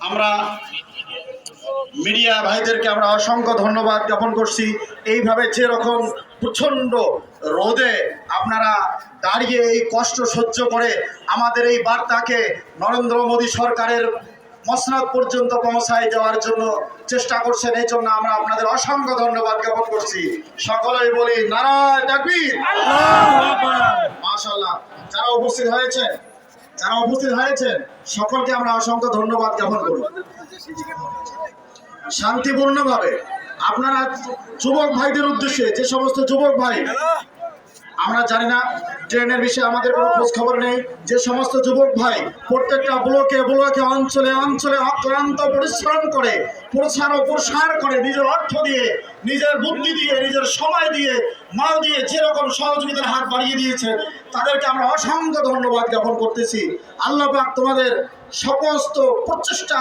আমরা মিডিয়া ভাইদেরকে আমরা অসংখ্য ধন্যবাদ জ্ঞাপন করছি। এইভাবে যেরকম প্রচণ্ড রোদে আপনারা দাঁড়িয়ে এই কষ্ট সহ্য করে আমাদের এই বার্তাকে নরেন্দ্র মোদী সরকারের মসনদ পর্যন্ত পৌঁছায় দেওয়ার জন্য চেষ্টা করছেন, এই জন্য আমরা আপনাদের অসংখ্য ধন্যবাদ জ্ঞাপন করছি। সকলেই বলি নারায়ে তাকবীর, মাশাআল্লাহ। যারা উপস্থিত হয়েছেন সকলকে আমরা অসংখ্য ধন্যবাদ জ্ঞাপন করি। শান্তিপূর্ণভাবে আপনারা যুবক ভাইদের উদ্দেশ্যে, যে সমস্ত যুবক ভাই, আমরা জানি না ট্রেনের বিষয়ে আমাদের কোনো খোঁজ খবর নেই, যে সমস্ত যুবক ভাই প্রত্যেকটা ব্লকে অঞ্চলে অঞ্চলে অক্লান্ত পরিশ্রম করে প্রচার ও প্রসার করে নিজের অর্থ দিয়ে, নিজের বুদ্ধি দিয়ে, নিজের সময় দিয়ে, মাল দিয়ে যেরকম সহযোগিতার হাত বাড়িয়ে দিয়েছে, তাদেরকে আমরা অসংখ্য ধন্যবাদ জ্ঞাপন করতেছি। আল্লাহ পাক তোমাদের সমস্ত প্রচেষ্টা